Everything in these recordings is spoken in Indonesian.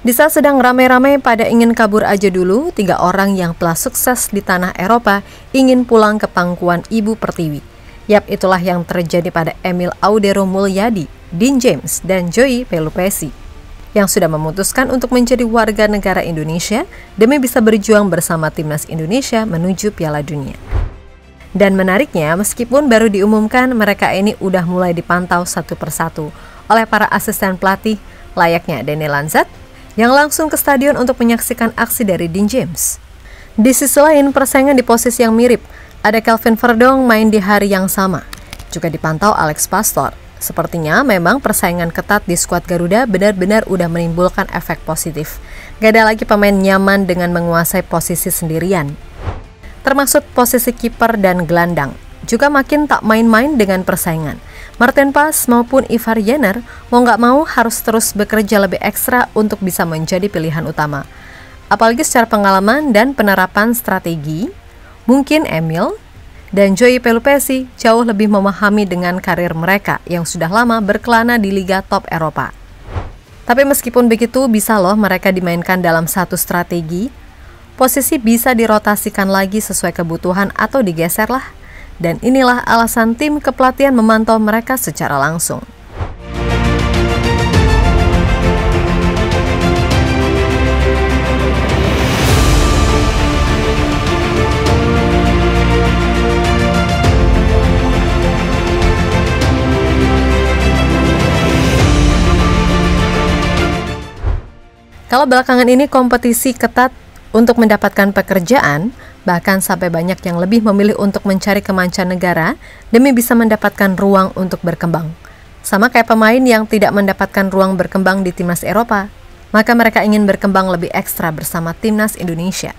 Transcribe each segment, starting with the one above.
Di saat sedang ramai-ramai pada ingin kabur aja dulu, 3 orang yang telah sukses di tanah Eropa ingin pulang ke pangkuan Ibu Pertiwi. Yap, itulah yang terjadi pada Emil Audero Mulyadi, Dean James, dan Joey Pelupesi, yang sudah memutuskan untuk menjadi warga negara Indonesia demi bisa berjuang bersama timnas Indonesia menuju Piala Dunia. Dan menariknya, meskipun baru diumumkan, mereka ini udah mulai dipantau satu persatu oleh para asisten pelatih layaknya Danny Lanzat, yang langsung ke stadion untuk menyaksikan aksi dari Dean James. Di sisi lain, persaingan di posisi yang mirip. Ada Kelvin Verdong main di hari yang sama. Juga dipantau Alex Pastor. Sepertinya memang persaingan ketat di skuad Garuda benar-benar udah menimbulkan efek positif. Gak ada lagi pemain nyaman dengan menguasai posisi sendirian. Termasuk posisi kiper dan gelandang. Juga makin tak main-main dengan persaingan. Martin Paes maupun Ivar Jenner mau nggak mau harus terus bekerja lebih ekstra untuk bisa menjadi pilihan utama. Apalagi secara pengalaman dan penerapan strategi, mungkin Emil dan Joey Pelupesi jauh lebih memahami dengan karir mereka yang sudah lama berkelana di liga top Eropa. Tapi meskipun begitu, bisa loh mereka dimainkan dalam satu strategi. Posisi bisa dirotasikan lagi sesuai kebutuhan atau digeser lah. Dan inilah alasan tim kepelatihan memantau mereka secara langsung. Kalau belakangan ini kompetisi ketat untuk mendapatkan pekerjaan, bahkan sampai banyak yang lebih memilih untuk mencari ke mancanegara demi bisa mendapatkan ruang untuk berkembang. Sama kayak pemain yang tidak mendapatkan ruang berkembang di timnas Eropa, maka mereka ingin berkembang lebih ekstra bersama timnas Indonesia.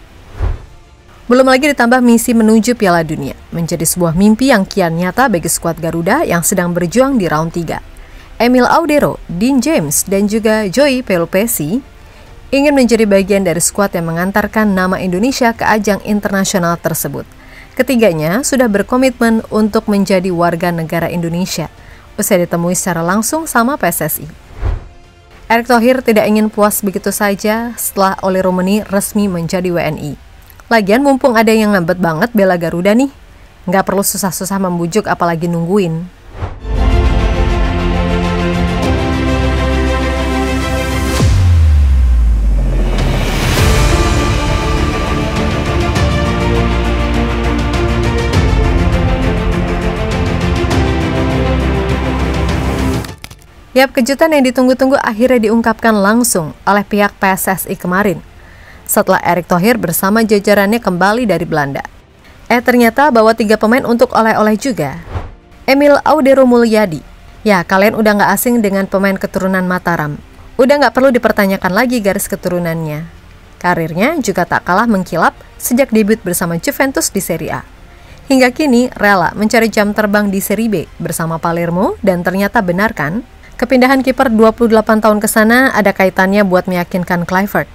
Belum lagi ditambah misi menuju Piala Dunia, menjadi sebuah mimpi yang kian nyata bagi skuad Garuda yang sedang berjuang di round 3. Emil Audero, Dean James, dan juga Joey Pelupesi ingin menjadi bagian dari skuad yang mengantarkan nama Indonesia ke ajang internasional tersebut. Ketiganya sudah berkomitmen untuk menjadi warga negara Indonesia, usai ditemui secara langsung sama PSSI. Erick Thohir tidak ingin puas begitu saja setelah Oli Rumeni resmi menjadi WNI. Lagian mumpung ada yang ngambet banget bela Garuda nih, nggak perlu susah-susah membujuk apalagi nungguin. Yap, kejutan yang ditunggu-tunggu akhirnya diungkapkan langsung oleh pihak PSSI kemarin, setelah Erick Thohir bersama jajarannya kembali dari Belanda. Ternyata bawa 3 pemain untuk oleh-oleh juga. Emil Audero Mulyadi. Ya, kalian udah nggak asing dengan pemain keturunan Mataram. Udah nggak perlu dipertanyakan lagi garis keturunannya. Karirnya juga tak kalah mengkilap sejak debut bersama Juventus di Serie A. Hingga kini rela mencari jam terbang di Serie B bersama Palermo, dan ternyata benar kan? Kepindahan kiper 28 tahun ke sana ada kaitannya buat meyakinkan Kluivert.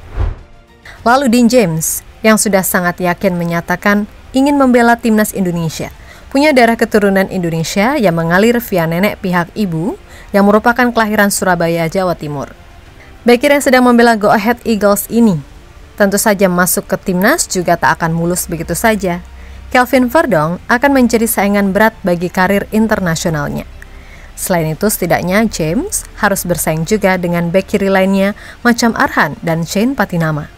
Lalu Dean James, yang sudah sangat yakin menyatakan ingin membela timnas Indonesia. Punya darah keturunan Indonesia yang mengalir via nenek pihak ibu, yang merupakan kelahiran Surabaya, Jawa Timur. Bekir yang sedang membela Go Ahead Eagles ini, tentu saja masuk ke timnas juga tak akan mulus begitu saja. Kelvin Verdong akan menjadi saingan berat bagi karir internasionalnya. Selain itu, setidaknya James harus bersaing juga dengan bek kiri lainnya macam Arhan dan Shane Patinama.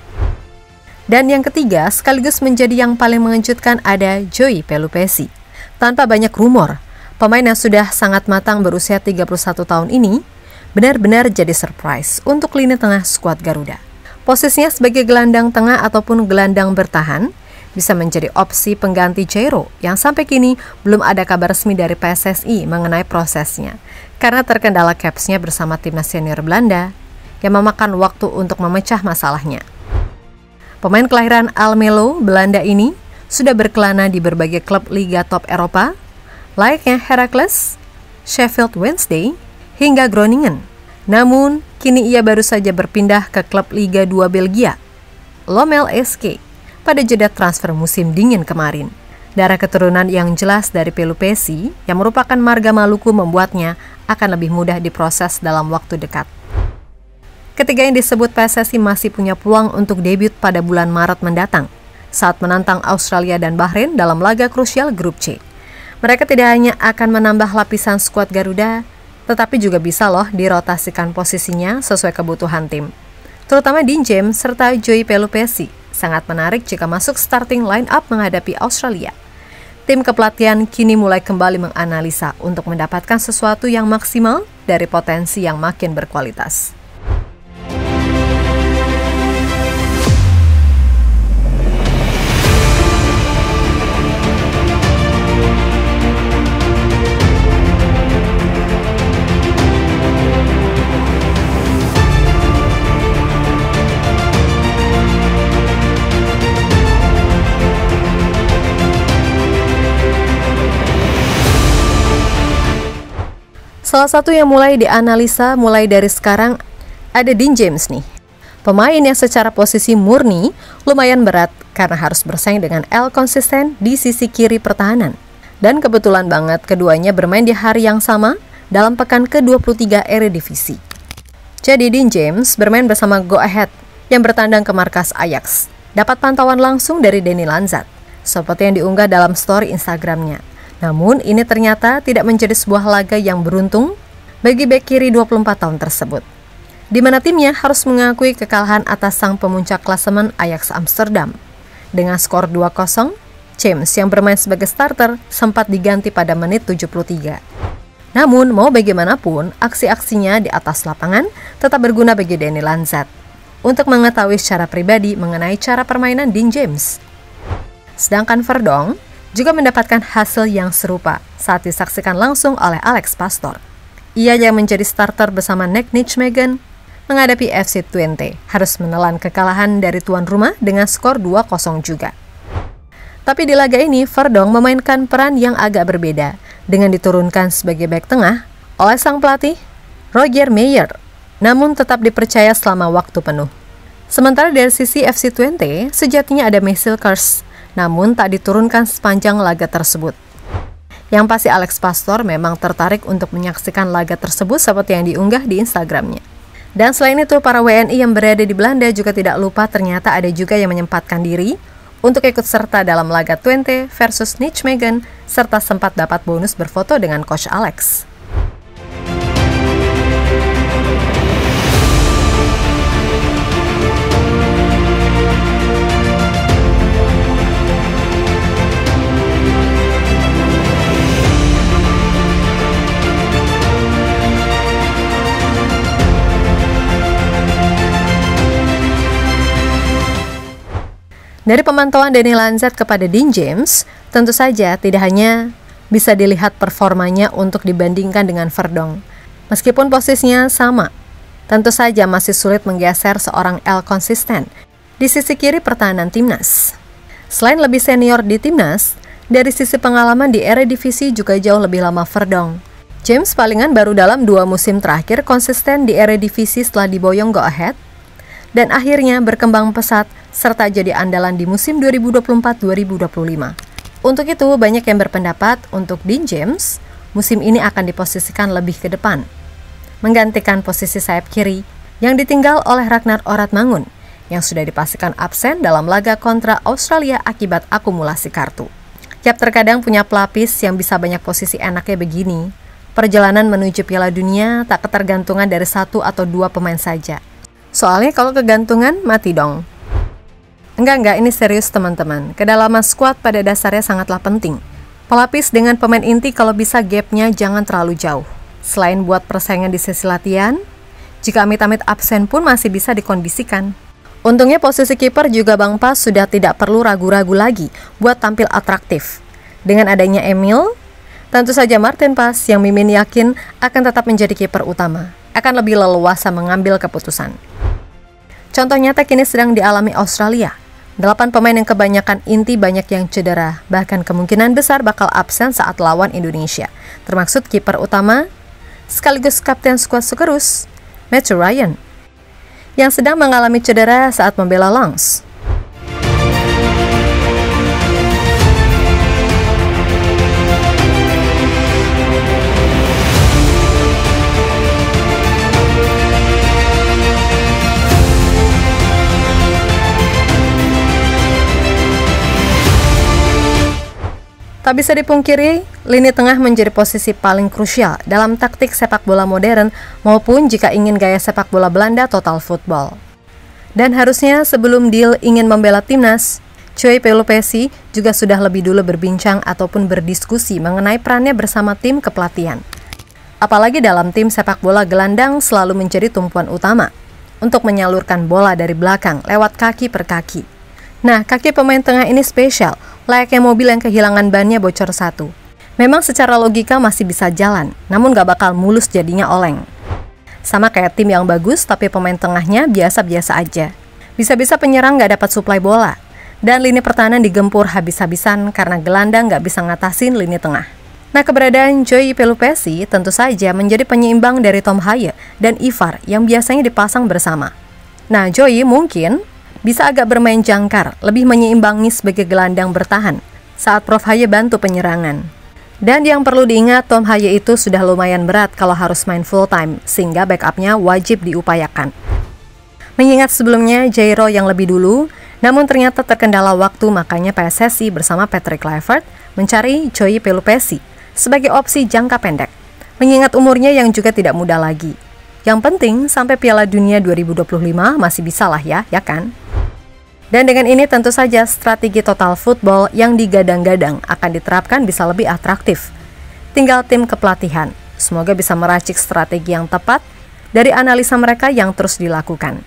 Dan yang ketiga, sekaligus menjadi yang paling mengejutkan, ada Joey Pelupesi. Tanpa banyak rumor, pemain yang sudah sangat matang berusia 31 tahun ini benar-benar jadi surprise untuk lini tengah skuad Garuda. Posisinya sebagai gelandang tengah ataupun gelandang bertahan, bisa menjadi opsi pengganti Jairo yang sampai kini belum ada kabar resmi dari PSSI mengenai prosesnya karena terkendala capsnya bersama timnas senior Belanda yang memakan waktu untuk memecah masalahnya. Pemain kelahiran Almelo, Belanda ini sudah berkelana di berbagai klub liga top Eropa layaknya Heracles, Sheffield Wednesday, hingga Groningen. Namun, kini ia baru saja berpindah ke klub Liga 2 Belgia, Lommel SK, pada jeda transfer musim dingin kemarin. Darah keturunan yang jelas dari Pelupesi yang merupakan marga Maluku membuatnya akan lebih mudah diproses dalam waktu dekat. Ketiga yang disebut PSSI masih punya peluang untuk debut pada bulan Maret mendatang saat menantang Australia dan Bahrain dalam laga krusial Grup C. Mereka tidak hanya akan menambah lapisan skuad Garuda, tetapi juga bisa loh dirotasikan posisinya sesuai kebutuhan tim. Terutama Dean James serta Joey Pelupessy sangat menarik jika masuk starting line-up menghadapi Australia. Tim kepelatihan kini mulai kembali menganalisa untuk mendapatkan sesuatu yang maksimal dari potensi yang makin berkualitas. Salah satu yang mulai dianalisa mulai dari sekarang ada Dean James nih. Pemain yang secara posisi murni lumayan berat karena harus bersaing dengan El konsisten di sisi kiri pertahanan. Dan kebetulan banget keduanya bermain di hari yang sama dalam pekan ke-23 Eredivisie. Jadi Dean James bermain bersama Go Ahead yang bertandang ke markas Ajax. Dapat pantauan langsung dari Danny Lanzat, seperti yang diunggah dalam story Instagramnya. Namun, ini ternyata tidak menjadi sebuah laga yang beruntung bagi bek kiri 24 tahun tersebut, di mana timnya harus mengakui kekalahan atas sang pemuncak klasemen Ajax Amsterdam. Dengan skor 2-0, James yang bermain sebagai starter sempat diganti pada menit 73. Namun, mau bagaimanapun, aksi-aksinya di atas lapangan tetap berguna bagi Danny Lanzat untuk mengetahui secara pribadi mengenai cara permainan Dean James. Sedangkan Verdonk juga mendapatkan hasil yang serupa saat disaksikan langsung oleh Alex Pastoor. Ia yang menjadi starter bersama Nick Nijmegen menghadapi FC Twente harus menelan kekalahan dari tuan rumah dengan skor 2-0 juga. Tapi di laga ini, Verdonk memainkan peran yang agak berbeda dengan diturunkan sebagai bek tengah oleh sang pelatih Roger Meijer, namun tetap dipercaya selama waktu penuh. Sementara dari sisi FC Twente, sejatinya ada Marcel Kers, namun tak diturunkan sepanjang laga tersebut. Yang pasti Alex Pastoor memang tertarik untuk menyaksikan laga tersebut seperti yang diunggah di Instagramnya. Dan selain itu, para WNI yang berada di Belanda juga tidak lupa ternyata ada juga yang menyempatkan diri untuk ikut serta dalam laga Twente versus Nijmegen, serta sempat dapat bonus berfoto dengan Coach Alex. Dari pemantauan Danny Lanzat kepada Dean James, tentu saja tidak hanya bisa dilihat performanya untuk dibandingkan dengan Verdonk. Meskipun posisinya sama, tentu saja masih sulit menggeser seorang El konsisten di sisi kiri pertahanan timnas. Selain lebih senior di timnas, dari sisi pengalaman di Eredivisie juga jauh lebih lama Verdonk. James palingan baru dalam 2 musim terakhir konsisten di Eredivisie setelah diboyong Go Ahead, dan akhirnya berkembang pesat serta jadi andalan di musim 2024-2025. Untuk itu, banyak yang berpendapat untuk Dean James, musim ini akan diposisikan lebih ke depan, menggantikan posisi sayap kiri yang ditinggal oleh Ragnar Oratmangun, yang sudah dipastikan absen dalam laga kontra Australia akibat akumulasi kartu. Yap, terkadang punya pelapis yang bisa banyak posisi enaknya begini. Perjalanan menuju Piala Dunia tak ketergantungan dari 1 atau 2 pemain saja. Soalnya kalau kegantungan, mati dong. Enggak, ini serius teman-teman. Kedalaman skuad pada dasarnya sangatlah penting. Pelapis dengan pemain inti kalau bisa gapnya jangan terlalu jauh. Selain buat persaingan di sesi latihan, jika amit-amit absen pun masih bisa dikondisikan. Untungnya posisi kiper juga Bang Pas sudah tidak perlu ragu-ragu lagi buat tampil atraktif. Dengan adanya Emil, tentu saja Martin Pas yang Mimin yakin akan tetap menjadi kiper utama, akan lebih leluasa mengambil keputusan. Contoh nyata kini sedang dialami Australia. 8 pemain yang kebanyakan inti banyak yang cedera, bahkan kemungkinan besar bakal absen saat lawan Indonesia, termasuk kiper utama sekaligus kapten skuad Socceroos, Matthew Ryan, yang sedang mengalami cedera saat membela Lens. Tak bisa dipungkiri, lini tengah menjadi posisi paling krusial dalam taktik sepak bola modern maupun jika ingin gaya sepak bola Belanda total football. Dan harusnya sebelum Deal ingin membela timnas, Joey Pelupessy juga sudah lebih dulu berbincang ataupun berdiskusi mengenai perannya bersama tim kepelatihan. Apalagi dalam tim sepak bola gelandang selalu menjadi tumpuan utama untuk menyalurkan bola dari belakang lewat kaki per kaki. Nah, kaki pemain tengah ini spesial, layaknya mobil yang kehilangan bannya bocor satu. Memang secara logika masih bisa jalan, namun gak bakal mulus jadinya oleng. Sama kayak tim yang bagus, tapi pemain tengahnya biasa-biasa aja. Bisa-bisa penyerang gak dapat suplai bola, dan lini pertahanan digempur habis-habisan karena gelandang gak bisa ngatasin lini tengah. Nah, keberadaan Joey Pelupessy tentu saja menjadi penyeimbang dari Tom Haye dan Ivar yang biasanya dipasang bersama. Nah, Joey mungkin bisa agak bermain jangkar, lebih menyeimbangi sebagai gelandang bertahan saat Prof Haye bantu penyerangan. Dan yang perlu diingat, Tom Haye itu sudah lumayan berat kalau harus main full time, sehingga backupnya wajib diupayakan. Mengingat sebelumnya Jairo yang lebih dulu, namun ternyata terkendala waktu, makanya PSSI bersama Patrick Kluivert mencari Joey Pelupessy sebagai opsi jangka pendek. Mengingat umurnya yang juga tidak muda lagi. Yang penting sampai Piala Dunia 2025 masih bisa lah ya kan? Dan dengan ini tentu saja strategi total football yang digadang-gadang akan diterapkan bisa lebih atraktif. Tinggal tim kepelatihan, semoga bisa meracik strategi yang tepat dari analisa mereka yang terus dilakukan.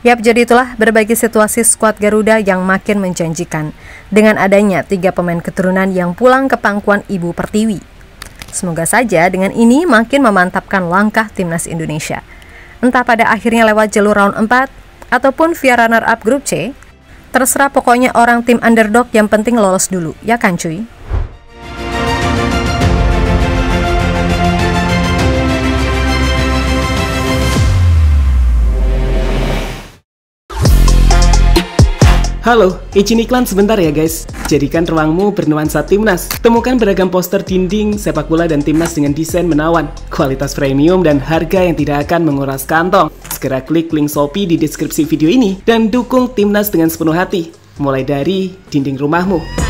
Yap, jadi itulah berbagi situasi skuad Garuda yang makin menjanjikan dengan adanya 3 pemain keturunan yang pulang ke pangkuan Ibu Pertiwi. Semoga saja dengan ini makin memantapkan langkah timnas Indonesia. Entah pada akhirnya lewat jalur round 4 ataupun via runner-up grup C, terserah pokoknya orang tim underdog yang penting lolos dulu, ya kan cuy? Halo, izin iklan sebentar ya guys. Jadikan ruangmu bernuansa timnas. Temukan beragam poster dinding, sepak bola dan timnas dengan desain menawan, kualitas premium dan harga yang tidak akan menguras kantong. Segera klik link Shopee di deskripsi video ini dan dukung timnas dengan sepenuh hati. Mulai dari dinding rumahmu.